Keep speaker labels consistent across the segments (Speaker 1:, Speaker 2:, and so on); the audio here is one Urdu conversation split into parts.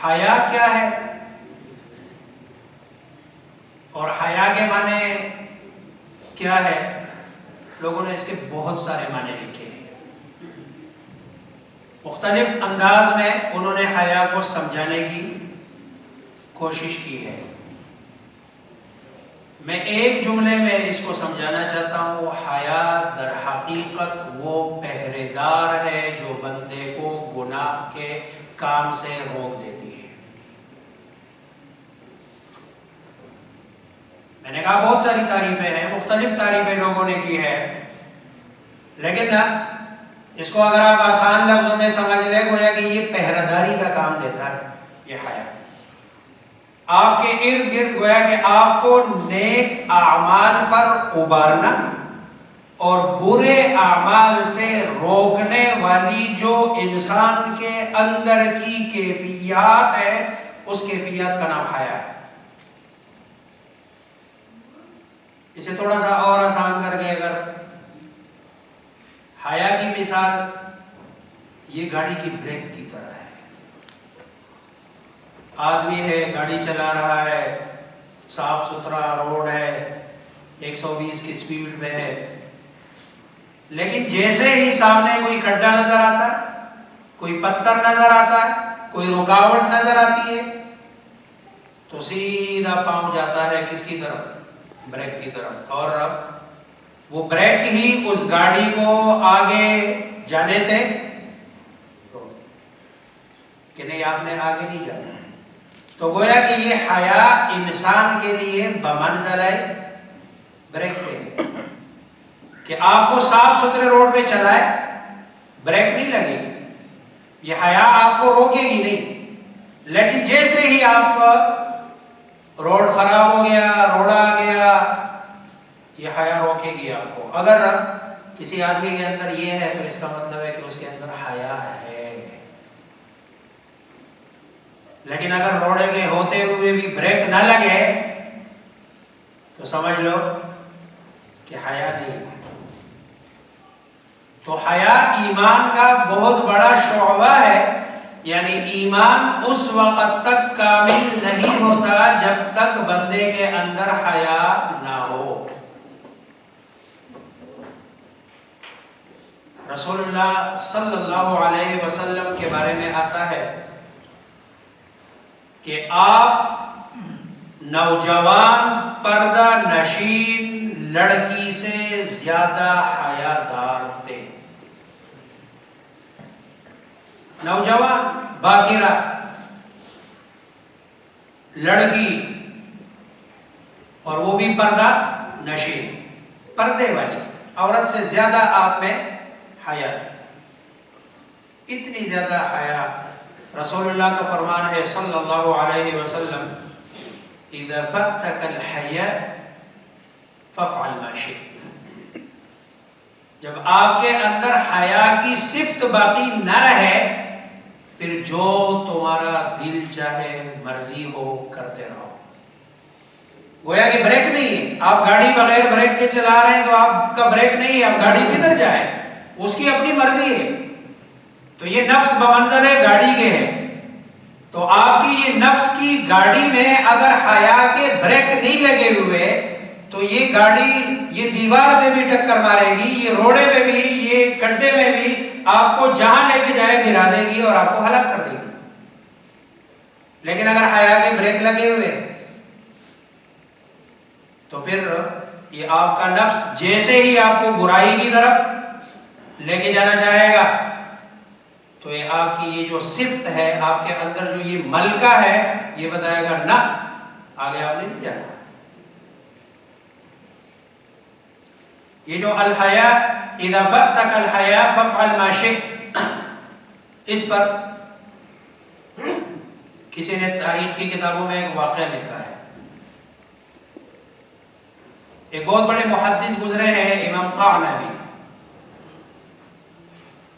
Speaker 1: حیا کیا ہے اور حیا کے معنی کیا ہے؟ لوگوں نے اس کے بہت سارے معنی لکھے ہیں، مختلف انداز میں انہوں نے حیا کو سمجھانے کی کوشش کی ہے۔ میں ایک جملے میں اس کو سمجھانا چاہتا ہوں، حیا در حقیقت وہ پہرے دار ہے جو بندے کو گناہ کے کام سے روک دیتی ہے۔ میں نے کہا بہت ساری تعریفیں ہیں، مختلف تعریفیں لوگوں نے کی ہے، لیکن اس کو اگر آپ آسان لفظوں میں سمجھ لیں گویا کہ یہ پہرہ داری کا کام دیتا ہے۔ یہ حیا آپ کے ارد گرد گویا کہ آپ کو نیک اعمال پر ابارنا اور برے اعمال سے روکنے والی جو انسان کے اندر کی کیفیات ہے، اس کیفیات کا نام حیا ہے۔ اسے تھوڑا سا اور آسان کر کے اگر حیا کی مثال یہ گاڑی کی بریک کی طرح ہے۔ آدمی ہے، گاڑی چلا رہا ہے، صاف ستھرا روڈ ہے، 120 کی سپیڈ میں ہے، لیکن جیسے ہی سامنے کوئی کھڈا نظر آتا ہے، کوئی پتھر نظر آتا ہے، کوئی رکاوٹ نظر آتی ہے، تو سیدھا پاؤں جاتا ہے کس کی طرف؟ بریک کی طرف، اور وہ بریک ہی اس گاڑی کو آگے جانے سے کہ نہیں آپ نے آگے نہیں جانا۔ تو گویا کہ یہ حیا انسان کے لیے بمنزلہ بریک ہے کہ آپ کو صاف ستھرے روڈ پہ چلائے، بریک نہیں لگے گی، یہ حیا آپ کو روکے گی نہیں، لیکن جیسے ہی آپ روڈ خراب ہو گیا، روڈ آ گیا، یہ حیا روکے گی آپ کو۔ اگر کسی آدمی کے اندر یہ ہے تو اس کا مطلب ہے کہ اس کے اندر حیا ہے، لیکن اگر روڈ کے ہوتے ہوئے بھی بریک نہ لگے تو سمجھ لو کہ حیا نہیں ہے۔ تو حیا ایمان کا بہت بڑا شعبہ ہے، یعنی ایمان اس وقت تک کامل نہیں ہوتا جب تک بندے کے اندر حیا نہ ہو۔ رسول اللہ صلی اللہ علیہ وسلم کے بارے میں آتا ہے کہ آپ نوجوان پردہ نشین لڑکی سے زیادہ حیا دار تھے۔ نوجوان باکرہ لڑکی، اور وہ بھی پردہ نشین، پردے والی عورت سے زیادہ آپ میں حیا تھی، اتنی زیادہ حیا۔ رسول اللہ کا فرمان ہے صلی اللہ علیہ وسلم، اذا فاتك الحیاء فافعل ما شئت، جب آپ کے اندر حیا کی صفت باقی نہ رہے پھر جو تمہارا دل چاہے مرضی ہو کرتے رہو۔ گویا کہ بریک نہیں ہے، آپ گاڑی بغیر بریک کے چلا رہے ہیں تو آپ کا بریک نہیں ہے، اب گاڑی کدھر جائے، اس کی اپنی مرضی ہے۔ تو یہ نفس بمنزلے گاڑی کے ہے، تو آپ کی یہ نفس کی گاڑی میں اگر حیا کے بریک نہیں لگے ہوئے تو یہ گاڑی یہ دیوار سے بھی ٹکر مارے گی، یہ روڑے میں بھی، یہ گڈھے میں بھی آپ کو جہاں لے کے جائے گرا دے گی اور آپ کو ہلاک کر دے گی۔ لیکن اگر حیا کے بریک لگے ہوئے تو پھر یہ آپ کا نفس جیسے ہی آپ کو برائی کی طرف لے کے جانا چاہے گا تو یہ آپ کی یہ جو صفت ہے، آپ کے اندر جو یہ ملکہ ہے، یہ بتائے گا نہ، آگے آپ نے نہیں جانا۔ یہ جو الحیا، اذا فاتك الحیا فافعل ما شئت، اس پر کسی نے تاریخ کی کتابوں میں ایک واقعہ لکھا ہے۔ ایک بہت بڑے محدث گزرے ہیں امام قعنبی،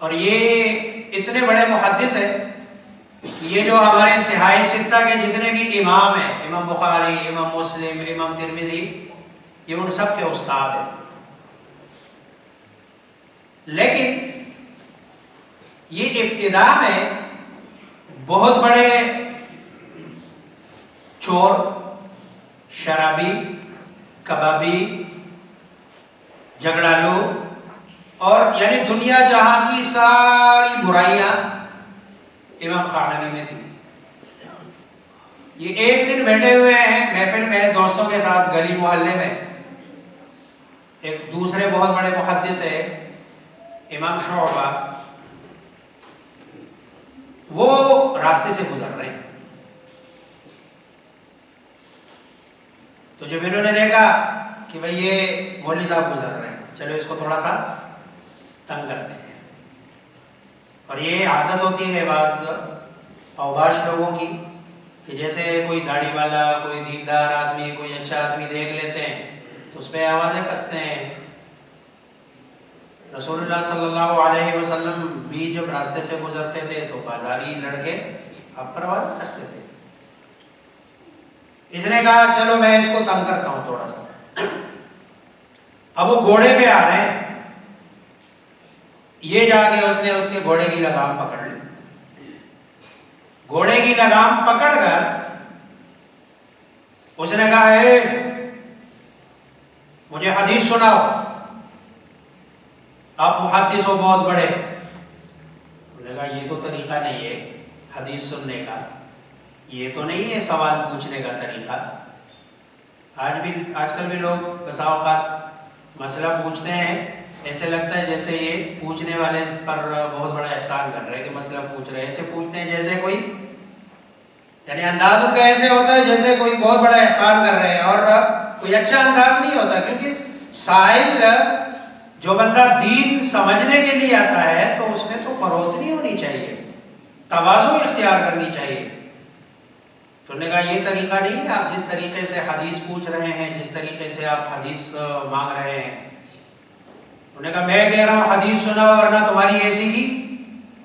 Speaker 1: اور یہ اتنے بڑے محدث ہیں کہ یہ جو ہمارے صحاح ستہ کے جتنے بھی امام ہیں، امام بخاری، امام مسلم، امام ترمذی، یہ ان سب کے استاد ہیں۔ لیکن یہ ابتداء میں بہت بڑے چور، شرابی، کبابی، جھگڑالو، اور یعنی دنیا جہاں کی ساری برائیاں امام قعنبی میں تھی. یہ ایک دن بیٹھے ہوئے ہیں محفل میں دوستوں کے ساتھ گلی محلے میں. ایک دوسرے بہت بڑے محدث ہے امام شعبہ، وہ راستے سے گزر رہے ہیں. تو جب انہوں نے دیکھا کہ بھئی یہ مولوی صاحب گزر رہے ہیں، چلو اس کو تھوڑا سا تنگ کرتے ہیں. اور یہ عادت ہوتی ہے بعض اوباش لوگوں کی کہ جیسے کوئی داڑھی والا، کوئی دیندار آدمی، کوئی اچھا آدمی دیکھ لیتے ہیں تو اس پہ آوازیں کستے ہیں. رسول اللہ صلی اللہ علیہ وسلم بھی جب راستے سے گزرتے تھے تو بازاری لڑکے آپ پر آواز کستے تھے. اس نے کہا چلو میں اس کو تنگ کرتا ہوں تھوڑا سا. اب وہ گھوڑے پہ آ رہے ہیں، یہ جا کے اس نے اس کے گھوڑے کی لگام پکڑ لی. گھوڑے کی لگام پکڑ کر اس نے کہا اے مجھے حدیث سناؤ، آپ محدث ہو بہت بڑے. انہوں نے کہا یہ تو طریقہ نہیں ہے حدیث سننے کا، یہ تو نہیں ہے سوال پوچھنے کا طریقہ. آج کل بھی لوگ بسا اوقات مسئلہ پوچھتے ہیں، ایسے لگتا ہے جیسے یہ پوچھنے والے پر بہت بڑا احسان کر رہے ہیں کہ مسئلہ پوچھ رہے ہیں. ایسے پوچھتے ہیں جیسے کوئی، یعنی انداز ان کا ایسے ہوتا ہے جیسے کوئی بہت بڑا احسان کر رہے ہیں، اور کوئی اچھا انداز نہیں ہوتا. کیونکہ سائل جو بندہ دین سمجھنے کے لیے آتا ہے تو اس میں تو فروخت نہیں ہونی چاہیے، تواضع اختیار کرنی چاہیے. تو انہوں نے کہا یہ طریقہ نہیں ہے، آپ جس طریقے سے حدیث پوچھ رہے ہیں، جس طریقے سے آپ حدیث مانگ رہے ہیں. انہوں نے کہا میں کہہ رہا ہوں حدیث سناؤ ورنہ تمہاری ایسی کی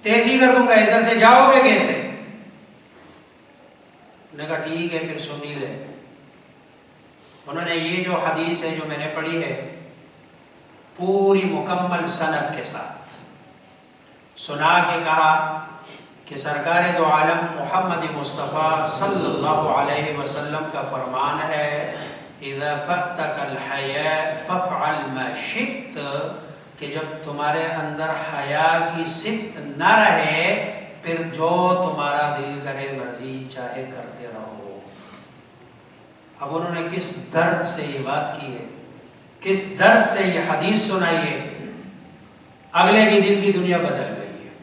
Speaker 1: تیزی کر دوں گا، ادھر سے جاؤ گے کیسے. انہوں نے کہا ٹھیک ہے پھر سنی لے. انہوں نے یہ جو حدیث ہے جو میں نے پڑھی ہے پوری مکمل سند کے ساتھ سنا کے کہا کہ سرکار دو عالم محمد مصطفیٰ صلی اللہ علیہ وسلم کا فرمان ہے اذا فتک الحیاء فافعل ما شئت، کہ جب تمہارے اندر حیا کی صفت نہ رہے پھر جو تمہارا دل کرے مرضی چاہے کرتے رہو. اب انہوں نے کس درد سے یہ بات کی ہے، کس درد سے یہ حدیث سنائی ہے. اگلے کے دن کی دنیا بدل گئی ہے.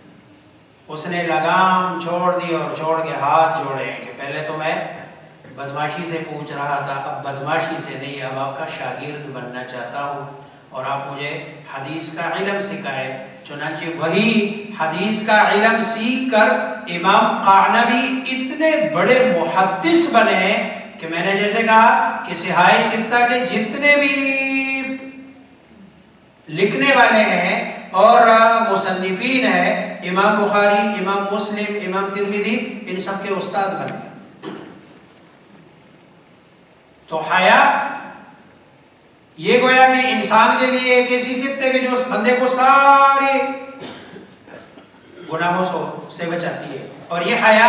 Speaker 1: اس نے لگام چھوڑ دی اور چھوڑ کے ہاتھ جوڑے کہ پہلے تو میں بدماشی سے پوچھ رہا تھا، اب بدماشی سے نہیں، اب آپ کا شاگرد بننا چاہتا ہوں اور آپ مجھے حدیث کا علم سکھائے. چنانچہ وہی حدیث کا علم سیکھ کر امام قعنبی اتنے بڑے محدث بنے کہ میں نے جیسے کہا کہ صحاح ستہ کے جتنے بھی لکھنے والے ہیں اور مصنفین ہیں، امام بخاری، امام مسلم، امام ترمذی، ان سب کے استاد بنے. تو حیا یہ گویا کہ انسان کے لیے ایک ایسی صفت ہے کہ جو اس بندے کو سارے گناہوں سے بچاتی ہے. اور یہ حیا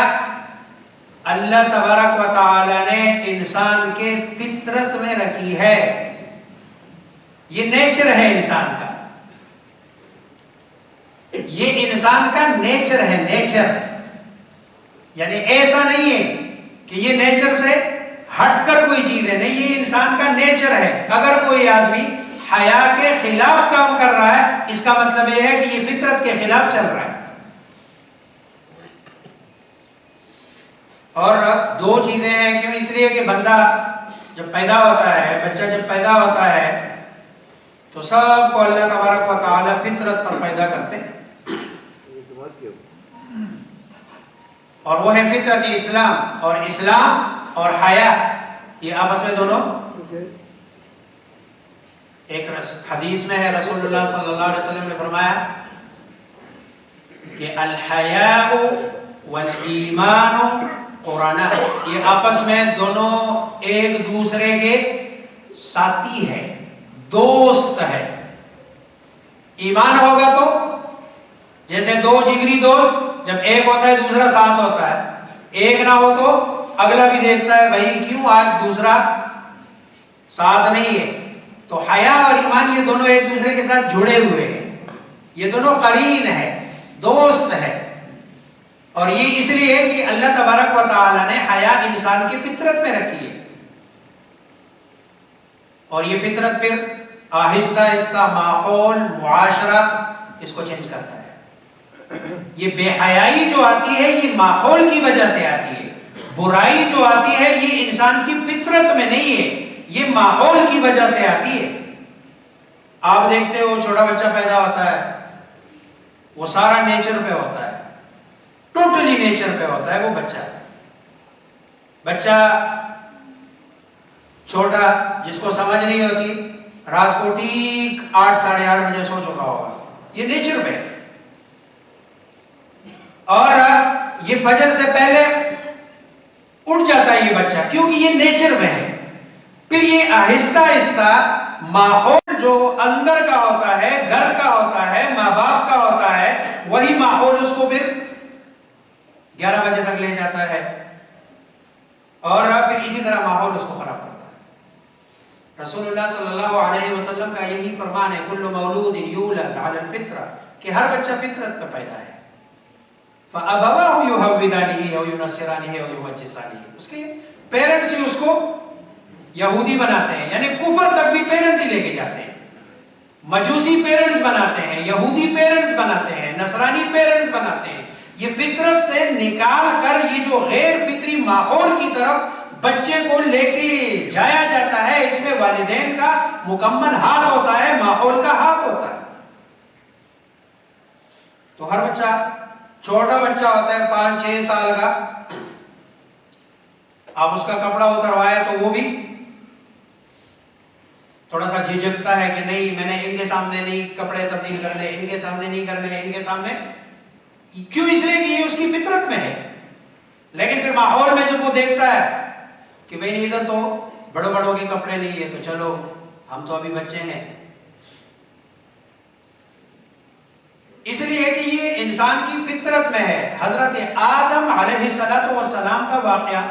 Speaker 1: اللہ تبارک و تعالی نے انسان کے فطرت میں رکھی ہے، یہ نیچر ہے انسان کا، یہ انسان کا نیچر ہے. نیچر یعنی ایسا نہیں ہے کہ یہ نیچر سے ہٹ کر کوئی چیز ہے، نہیں، یہ انسان کا نیچر ہے. اگر کوئی آدمی حیا کے خلاف کام کر رہا ہے اس کا مطلب یہ ہے کہ یہ فطرت کے خلاف چل رہا ہے. اور دو چیزیں ہیں، کیوں؟ اس لیے کہ بندہ جب پیدا ہوتا ہے، بچہ جب پیدا ہوتا ہے تو سب کو اللہ تبارک و تعالی فطرت پر پیدا کرتے ہیں، اور وہ ہے فطرت اسلام. اور اسلام اور حیا یہ آپس میں دونوں ایک حدیث میں ہے، رسول اللہ صلی اللہ علیہ وسلم نے فرمایا کہ الحیاء والایمان قرآن، یہ آپس میں دونوں ایک دوسرے کے ساتھی ہے، دوست ہے. ایمان ہوگا تو جیسے دو جگری دوست، جب ایک ہوتا ہے دوسرا ساتھ ہوتا ہے، ایک نہ ہو تو اگلا بھی دیکھتا ہے بھائی کیوں آج دوسرا ساتھ نہیں ہے. تو حیا اور ایمان یہ دونوں ایک دوسرے کے ساتھ جڑے ہوئے ہیں, یہ دونوں قرین ہے, دوست ہے. اور یہ اس لیے کہ اللہ تبارک و تعالی نے حیا انسان کی فطرت میں رکھی ہے, اور یہ فطرت پھر آہستہ آہستہ ماحول معاشرہ اس کو چینج کرتا ہے. یہ بے حیائی جو آتی ہے یہ ماحول کی وجہ سے آتی ہے, برائی جو آتی ہے یہ انسان کی فطرت میں نہیں ہے, یہ ماحول کی وجہ سے آتی ہے. آپ دیکھتے ہو چھوٹا بچہ پیدا ہوتا ہے, وہ سارا نیچر پہ ہوتا ہے, ٹوٹلی نیچر پہ ہوتا ہے. وہ بچہ چھوٹا جس کو سمجھ نہیں ہوتی, رات کو ٹھیک 8 ساڑھے 8 بجے سو چکا ہوگا, یہ نیچر پہ. اور یہ فجر سے پہلے اٹھ جاتا ہے یہ بچہ, کیونکہ یہ نیچر میں ہے. پھر یہ آہستہ آہستہ ماحول جو اندر کا ہوتا ہے, گھر کا ہوتا ہے, ماں باپ کا ہوتا ہے, وہی ماحول اس کو پھر 11 بجے تک لے جاتا ہے, اور پھر اسی طرح ماحول اس کو خراب کرتا ہے. رسول اللہ صلی اللہ علیہ وسلم کا یہی فرمان ہے, کل مولود یولد علی الفطرہ, کہ ہر بچہ فطرت پہ پیدا ہے. فَأَبَوَاهُ يُهَوِّدَانِهِ أَوْ يُنَصِّرَانِهِ أَوْ يُمَجِّسَانِهِ, اس کے پیرنٹس ہی اس کو یہودی بناتے ہیں, یعنی کفر تک بھی پیرنٹ ہی لے کے جاتے ہیں. مجوسی پیرنٹس بناتے ہیں, یہودی پیرنٹس بناتے ہیں, نصرانی پیرنٹس بناتے ہیں. یہ فطرت سے نکال کر یہ جو غیر فطری ماحول کی طرف بچے کو لے کے جایا جاتا ہے, اس میں والدین کا مکمل ہاتھ ہوتا ہے, ماحول کا ہاتھ ہوتا ہے. تو ہر بچہ, چھوٹا بچہ ہوتا ہے 5-6 سال کا, آپ اس کا کپڑا اتروائے تو وہ بھی تھوڑا سا جھجکتا ہے کہ نہیں میں نے ان کے سامنے نہیں کپڑے تبدیل کرنے, ان کے سامنے نہیں کرنے, ان کے سامنے. کیوں؟ اس لیے کہ یہ اس کی فطرت میں ہے. لیکن پھر ماحول میں جب وہ دیکھتا ہے کہ بھئی ادھر تو بڑوں کے کپڑے نہیں ہے, تو چلو ہم تو ابھی بچے ہیں. اس لیے کہ یہ انسان کی فطرت میں ہے. حضرت آدم علیہ السلام کا واقعہ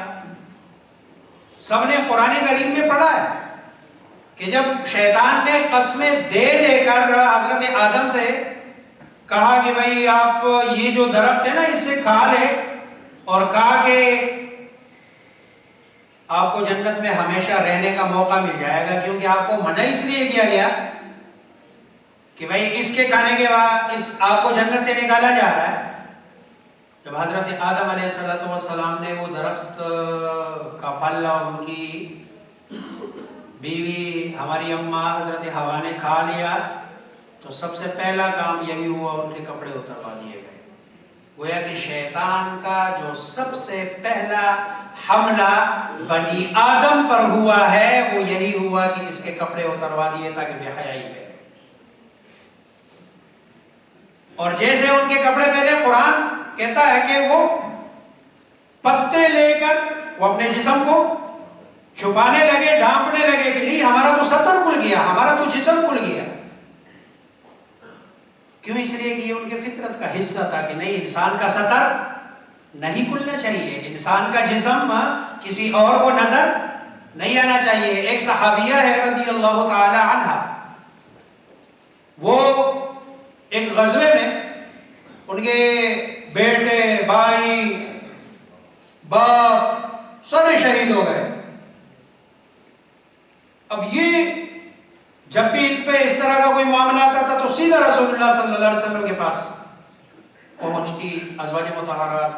Speaker 1: سب نے قرآن کریم میں پڑھا ہے کہ جب شیطان نے قسمیں دے کر حضرت آدم سے کہا کہ بھئی آپ یہ جو درخت ہے نا اس سے کھا لے, اور کہا کہ آپ کو جنت میں ہمیشہ رہنے کا موقع مل جائے گا, کیونکہ آپ کو منع اس لیے کیا گیا کہ بھئی اس کے کھانے کے بعد اس آپ کو جنت سے نکالا جا رہا ہے. جب حضرت آدم علیہ السلام نے وہ درخت کا پھل اور ان کی بیوی ہماری اماں حضرت حوا نے کھا لیا, تو سب سے پہلا کام یہی ہوا, ان کے کپڑے اتروا دیے گئے. گویا کہ شیطان کا جو سب سے پہلا حملہ بنی آدم پر ہوا ہے وہ یہی ہوا کہ اس کے کپڑے اتروا دیے تاکہ بے حیائی کرے. اور جیسے ان کے کپڑے پہلے, قرآن کہتا ہے کہ وہ پتے لے کر وہ اپنے جسم کو چھپانے لگے, ڈھانپنے لگے کہ نہیں ہمارا تو ستر کھل گیا, ہمارا تو جسم کھل گیا. کیوں؟ اس لیے کہ یہ ان کے فطرت کا حصہ تھا کہ نہیں انسان کا ستر نہیں کھلنا چاہیے, انسان کا جسم کسی اور کو نظر نہیں آنا چاہیے. ایک صحابیہ ہے رضی اللہ تعالی عنہ, وہ ایک غزوے میں ان کے بیٹے, بھائی, باپ سارے شہید ہو گئے. اب یہ جب بھی ان پہ اس طرح کا کوئی معاملہ آتا تھا تو سیدھا رسول اللہ صلی اللہ علیہ وسلم کے پاس پہنچتی ازواج مطہرات,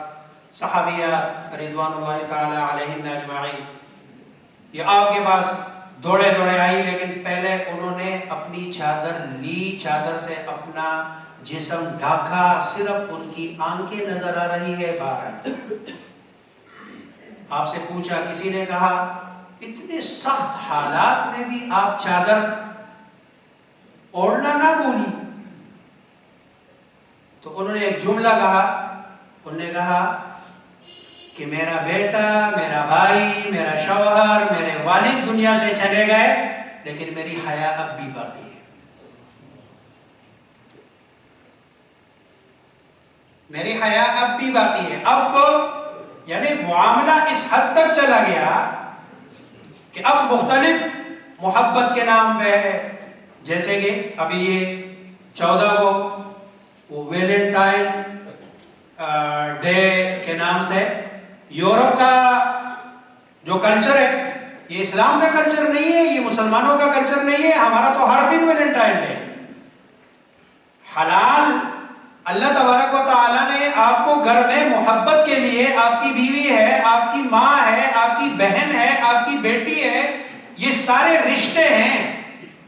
Speaker 1: صحابیات رضوان اللہ تعالی علیہن اجمعین. یہ آپ کے پاس دوڑے آئی, لیکن پہلے انہوں نے اپنی چادر لی, چادر سے اپنا جسم ڈھاکا, صرف ان کی آنکھیں نظر آ رہی ہے باہر. آپ سے پوچھا, کسی نے کہا اتنے سخت حالات میں بھی آپ چادر اوڑھنا نہ بھولی. تو انہوں نے ایک جملہ کہا, انہوں نے کہا کہ میرا بیٹا, میرا بھائی, میرا شوہر, میرے والد دنیا سے چلے گئے, لیکن میری حیا اب بھی باقی ہے. میری حیا اب بھی باقی ہے. اب یعنی معاملہ اس حد تک چلا گیا کہ اب مختلف محبت کے نام پہ، جیسے کہ ابھی یہ 14 کو وہ ویلنٹائن ڈے کے نام سے یورپ کا جو کلچر ہے، یہ اسلام کا کلچر نہیں ہے، یہ مسلمانوں کا کلچر نہیں ہے. ہمارا تو ہر دن ویلنٹائن ڈے. حلال اللہ تبارک و تعالیٰ نے آپ کو گھر میں محبت کے لیے، آپ کی بیوی ہے، آپ کی ماں ہے، آپ کی بہن ہے، آپ کی بیٹی ہے، یہ سارے رشتے ہیں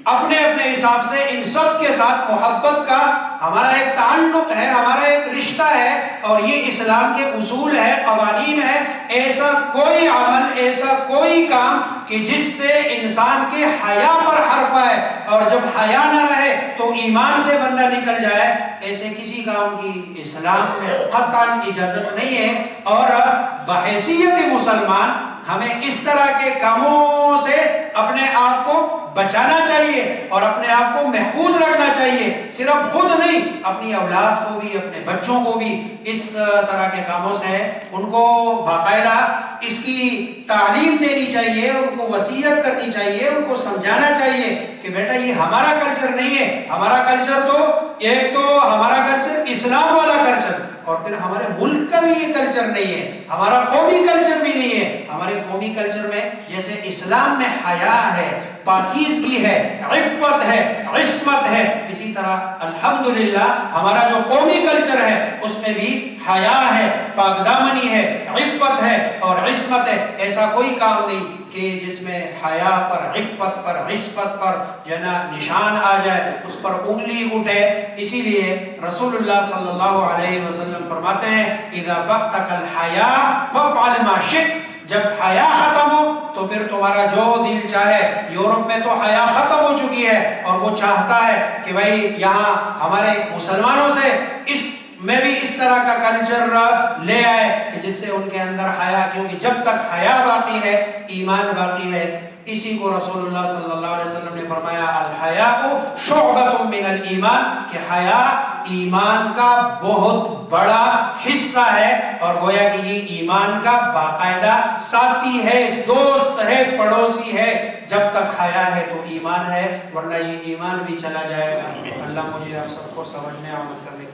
Speaker 1: اپنے اپنے حساب سے. ان سب کے ساتھ محبت کا ہمارا ایک تعلق ہے، ہمارا ایک رشتہ ہے، اور یہ اسلام کے اصول ہے، قوانین ہے. ایسا کوئی عمل، ایسا کوئی کام کہ جس سے انسان کے حیا پر حرف آئے، اور جب حیا نہ رہے تو ایمان سے بندہ نکل جائے، ایسے کسی کام کی اسلام میں قطعاً اجازت نہیں ہے. اور بحیثیت مسلمان ہمیں اس طرح کے کاموں سے اپنے آپ کو بچانا چاہیے اور اپنے آپ کو محفوظ رکھنا چاہیے. صرف خود نہیں، اپنی اولاد کو بھی، اپنے بچوں کو بھی اس طرح کے کاموں سے ان کو باقاعدہ اس کی تعلیم دینی چاہیے، ان کو وصیت کرنی چاہیے، ان کو سمجھانا چاہیے کہ بیٹا یہ ہمارا کلچر نہیں ہے. ہمارا کلچر تو ایک تو ہمارا کلچر اسلام والا کلچر، اور پھر ہمارے ملک کا بھی یہ کلچر نہیں ہے، ہمارا قومی کلچر بھی نہیں ہے. ہمارے قومی کلچر میں جیسے اسلام میں حیا ہے، پاکیزگی ہے، عفت ہے، عصمت ہے، اسی طرح الحمدللہ ہمارا جو قومی کلچر ہے اس میں بھی حیا ہے، پاکدامنی ہے، عفت ہے اور عصمت ہے. ایسا کوئی کام نہیں کہ جس میں حیا پر، عفت پر، عصمت پر جنا نشان آ جائے، اس پر انگلی اٹھے. اسی لیے رسول اللہ صلی اللہ علیہ وسلم فرماتے ہیں اذا فقدك الحیاء فافعل ما شئت. جب حیا ختم ہو تو پھر تمہارا جو دل چاہے. یورپ میں تو حیا ختم ہو چکی ہے اور وہ چاہتا ہے کہ بھائی یہاں ہمارے مسلمانوں سے اس میں بھی اس طرح کا کلچر لے آئے کہ جس سے ان کے اندر حیا، کیونکہ جب تک حیا باقی ہے ایمان باقی ہے. اسی کو رسول اللہ صلی اللہ علیہ وسلم نے فرمایا الحیاء شعبۃ من الایمان، کہ حیا ایمان کا بہت بڑا حصہ ہے، اور گویا کہ یہ ایمان کا باقاعدہ ساتھی ہے، دوست ہے، پڑوسی ہے. جب تک حیا ہے تو ایمان ہے، ورنہ یہ ایمان بھی چلا جائے گا. اللہ مجھے آپ سب کو سمجھنے اور عمل کرنے